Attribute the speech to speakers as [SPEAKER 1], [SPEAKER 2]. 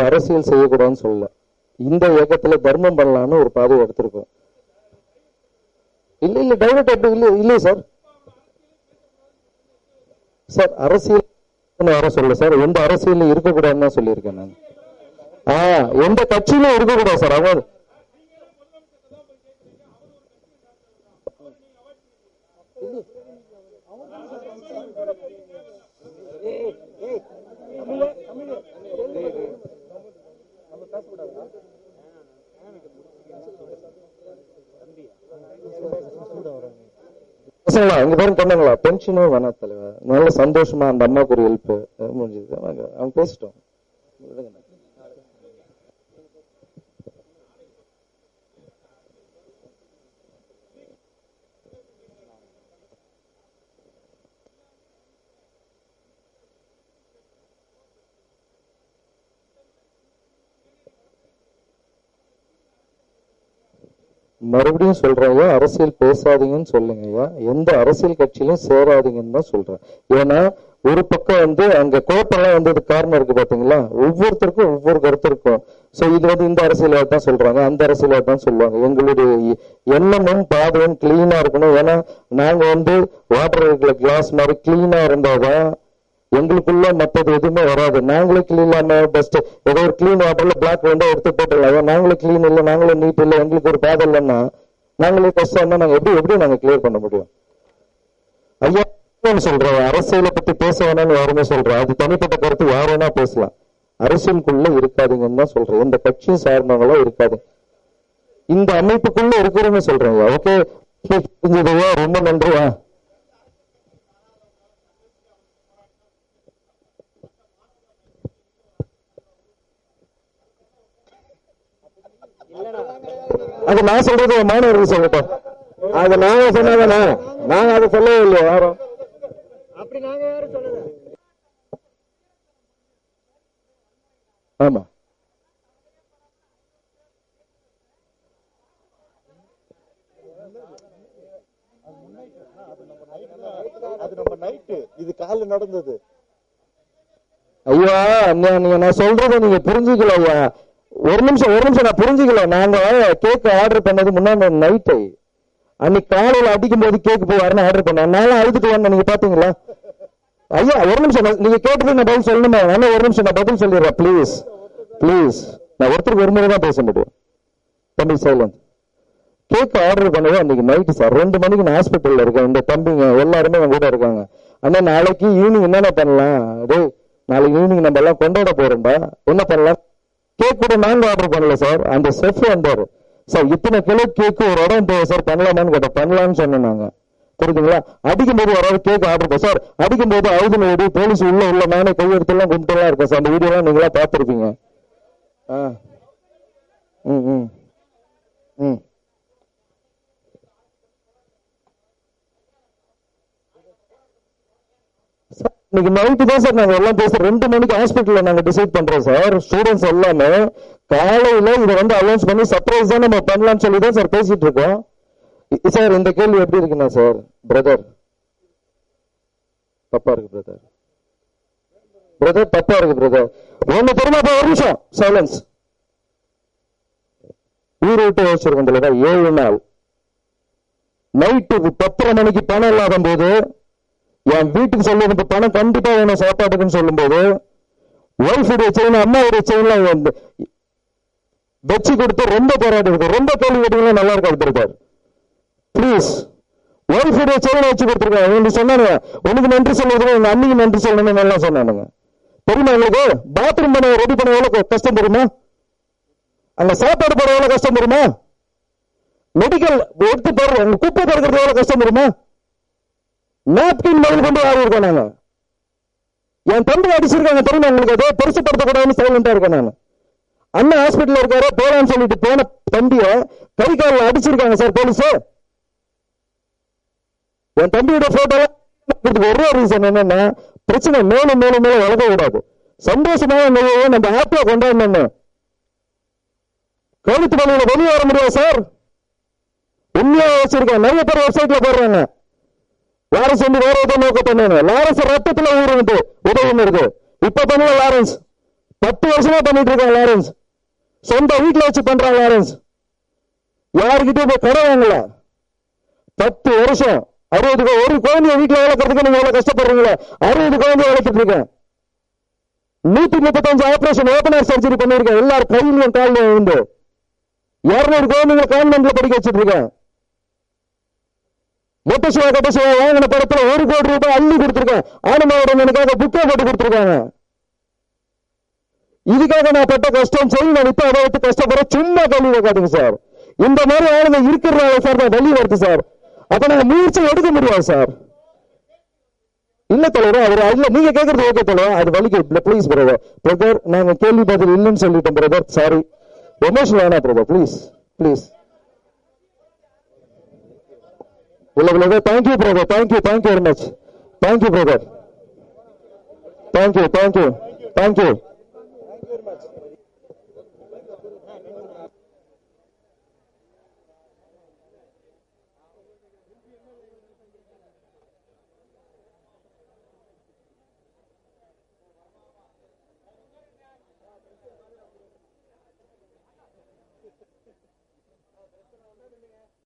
[SPEAKER 1] அரசியல் செய்யக்கூடாதுன்னு சொல்லல. இந்த இயக்கத்துல தர்மம் பண்ணலான்னு ஒரு பாதையை எடுத்திருக்கோம். இல்ல டைவர்ட் அப்படி இல்லையே சார். சார் அரசியல் யாரும் சொல்லல சார், எந்த அரசியல் இருக்கக்கூடாதுன்னு தான் சொல்லியிருக்கேன் நான். எந்த கட்சியிலும் இருக்கக்கூடாது சார். அவங்க இங்க பேரும் சொன்னாங்களா பென்ஷனும் வேணாம் தலைவர், நல்ல சந்தோஷமா அந்த அம்மாவுக்கு ஒரு ஹெல்ப் முடிஞ்சது. அவங்க பேசிட்டோம். மறுபடியும் சொல்றேன், அரசியல் பேசாதீங்கன்னு சொல்லுங்க ஐயா, எந்த அரசியல் கட்சியிலும் சேராதீங்கன்னு தான் சொல்றேன். ஏன்னா ஒரு பக்கம் அங்க கோப்பெல்லாம் வந்தது காரணம் இருக்கு பாத்தீங்களா, ஒவ்வொருத்தருக்கும் ஒவ்வொரு கருத்து இருக்கும். சோ இது இந்த அரசியல்வாதி தான் சொல்றாங்க, அந்த அரசியல்வாதி தான் சொல்லுவாங்க. எங்களுடைய எண்ணமும் பாதையும் கிளீனா இருக்கணும். ஏன்னா நாங்க வாட்டர் கிளாஸ் மாதிரி கிளீனா இருந்தாதான் எங்களுக்குள்ள மற்றது எதுவுமே வராது. நாங்களே கிளீன் இல்லாம பெஸ்ட் ஏதோ ஒரு கிளீன் வாட்டர்ல பிளாக் வேண்டா எடுத்து போட்டுடலாம். நாங்களே கிளீன் இல்லை, நாங்களே நீட் இல்லை, எங்களுக்கு ஒரு பாதை இல்லைன்னா நாங்களே பெஸ்டா இருந்தா நாங்க எப்படி நாங்க கிளியர் பண்ண முடியும்? ஐயா சொல்றோம், அரசியலை பத்தி பேச வேணாம்னு யாருமே சொல்றோம். அது தனிப்பட்ட கருத்து யார் வேணா பேசலாம். அரசியலுக்குள்ள இருக்காதுங்கன்னு தான் சொல்றேன். இந்த கட்சியும் சார்ந்தவங்களோ இருக்காது, இந்த அமைப்புக்குள்ள இருக்கிறவங்க சொல்றேன். ஓகே ரொம்ப நன்றியா. அது நான் சொல்றது மாணவர்கள் சொல்லட்டும். அது நாங்க சொன்னாதானே, நாங்க அதை சொல்லவே இல்லையா யாரும். அப்படி நாங்க யாரும் சொல்லல. ஆமா அது நம்ம நைட்டு இது காலைல நடந்தது. ஐயா நீங்க நான் சொல்றதை நீங்க புரிஞ்சுக்கல ஐயா. ஒரு நிமிஷம் நான் புரிஞ்சுக்கல. நாங்க கேக் ஆர்டர் பண்ணது முன்னாடி நைட்டு, அன்னைக்கு காலையில அடிக்கும் போது கேக் போய் வரணும் ஆர்டர் பண்ண, நானும் அழுதுட்டு வரணும். நீங்க பாத்தீங்களா ஐயா? ஒரு நிமிஷம் நீங்க கேட்டு நான் பதில் சொல்லணுமா? வேணா ஒரு நிமிஷம் நான் பதில் சொல்லிடுறேன் பிளீஸ். நான் ஒருத்தருக்கு ஒரு முறை தான் பேச முடியும். தம்பி சைலண்ட். கேக் ஆர்டர் பண்ணது அன்னைக்கு நைட்டு சார், 2 மணிக்கு நான் ஹாஸ்பிட்டல்ல இருக்கேன். இந்த தம்பிங்க எல்லாருமே என் கூட இருக்காங்க. அண்ணா நாளைக்கு ஈவினிங் என்னென்ன பண்ணலாம்? நாளைக்கு ஈவினிங் நம்ம எல்லாம் கொண்டாட போறோம்பா, என்ன பண்ணலாம்? கேக் கூட நாங்க ஆர்டர் பண்ணல சார், அந்த செஃப் வந்தாரு சார். இத்தனை கிலோ கேக்கு ஒரு இடம் தேவை சார், பண்ணலாமான்னு கேட்டோம். பண்ணலாம்னு சொன்னாங்க. புரியுதுங்களா? அடிக்கும் போது யாராவது கேக் ஆர்டர் பண்ண சார், அடிக்கும் போது அழுதுல ஓடி போலீஸ் உள்ள நானே கையெடுத்து எல்லாம் கும்பிட்டு எல்லாம் இருக்கேன் சார். அந்த வீடியோ எல்லாம் நீங்களா பாத்துருப்பீங்க. இன்னைக்கு நைட்டு தான் சார் நாங்க எல்லாம் பேசுறோம். 2 மணிக்கு ஹாஸ்பிட்டல்ல நாங்க டிசைட் பண்றோம் சார். ஸ்டூடெண்ட்ஸ் எல்லாமே காலையில இதை அனௌன்ஸ் பண்ணி சர்ப்ரைஸ் தான் நம்ம பண்ணலாம்னு சொல்லி தான் சார் பேசிட்டு இருக்கோம். சார் இந்த கேள்வி எப்படி இருக்குன்னா சார், பிரதர் தப்பா இருக்கு பிரதர் தப்பா இருக்கு பிரதர். ஒண்ணு தெரியுமா? ஒரு நிமிஷம் சைலன்ஸ். ஊர் விட்டு வச்சிருக்கோம் 7 நாள் நைட்டு 10:30 மணிக்கு பணம் இல்லாத போது என் வீட்டுக்கு சொல்ல பணம் கண்டிப்பா வேணும் சாப்பாட்டுக்குன்னு சொல்லும் போது ஒய்ஃபுடைய செயின் அம்மாவுடைய செயின்லாம் வச்சு கொடுத்து ரொம்ப போராட்டம் இருக்கு. ரொம்ப கேள்வி கேட்டீங்கன்னா நல்லா இருக்காது பிரதர். பிளீஸ் ஒய்ஃபுடைய செயினை வச்சு கொடுத்துருக்காங்க. சொன்னாங்க உனக்கு நன்றி சொல்லுறது உங்க அன்னைக்கு நன்றி சொல்லணும்னு எல்லாம் சொன்னானுங்க. தெரியுமா உங்களுக்கு? பாத்ரூம் பண்ண ரெடி பண்ண எவ்வளவு கஷ்டம் தெரியுமா? அங்க சாப்பாடு போட எவ்வளவு கஷ்டம் தெரியுமா? மெடிக்கல் எடுத்து போடுற குப்பை தடுக்கிறது எவ்வளவு கஷ்டம் தெரியுமா? நாப்கின் முதல் கொண்டு ஆடி இருக்கோம் நாங்க. என் தம்பி அடிச்சிருக்காங்க தெரியுமா உங்களுக்கு? அதே பெருசுப்படுத்தக்கூடாதுன்னு சைலண்டா இருக்கேன் நான். அண்ணன் ஹாஸ்பிட்டல் இருக்காரு போறான்னு சொல்லிட்டு போன தம்பிய கை காலில் அடிச்சிருக்காங்க சார் போலீஸ். என் தம்பியோட போட்டோ ஒரே ரீசன் என்னன்னா, பிரச்சனை மேலும் வளர விடாது. சந்தோஷமாக நம்ம ஹாப்பியா கொண்டாடணும். கழுத்து வழியில வெளியே வர முடியாது சார். உண்மையா வச்சிருக்கேன். நிறைய பேர் வெப்சைட்ல போடுறாங்க லாரன்ஸ் வேற ஏதோ நோக்க பண்ணு. லாரன்ஸ் ரத்தத்துல ஊருக்கு உதவி இருக்கு. இப்ப பண்ணல லாரன்ஸ் 10 வருஷமா பண்ணிட்டு இருக்கான் லாரன்ஸ். சொந்த வீட்டுல வச்சு பண்றான் லாரன்ஸ். யாருக்கிட்டே போய் கடை வாங்கல. 10 வருஷம் 60 ஒரு குழந்தைய வீட்டுல வளர்க்கறதுக்கு நீங்க எவ்வளவு கஷ்டப்படுறீங்களா? 60 குழந்தைய வளர்த்துட்டு இருக்கேன். 135 ஆபரேஷன் ஓபனர் சர்ஜரி பண்ணிருக்கேன். எல்லாரும் கையிலும் காலிலும் விழுந்து 200 குழந்தைங்களை கான்வென்ட்ல படிக்க வச்சிட்டு இருக்கேன். மொட்டசிவா கட்டசிவா வாங்கின படத்துல 1 கோடி ரூபாய் அள்ளி கொடுத்திருக்கேன். ஆனந்தவுடனுக்காக புக்கை போட்டு கொடுத்திருக்காங்க. இதுக்காக நான் பட்ட கஷ்டம் சரி, நான் வித்து அதை விட்டு கஷ்டப்படுற சும்மா கல்வி வைக்காதுங்க சார். இந்த மாதிரி ஆளுங்க இருக்கிறாங்க சார், நான் வழி வருது சார். அப்ப நான் முயற்சி எடுக்க முடியாது சார். இல்ல தலைவர், அவர் இல்ல நீங்க கேட்கறது ஓகே தலைவர், அது வலிக்கு பிளீஸ் பிரதர். பிரதர் நாங்க கேள்வி பதில் இல்லைன்னு சொல்லிட்டோம் பிரதர், சாரி. எமோஷனல் வேணா பிரதர், ப்ளீஸ் ப்ளீஸ். இல்ல brother, thank you brother, thank you very much. Thank you brother, thank you.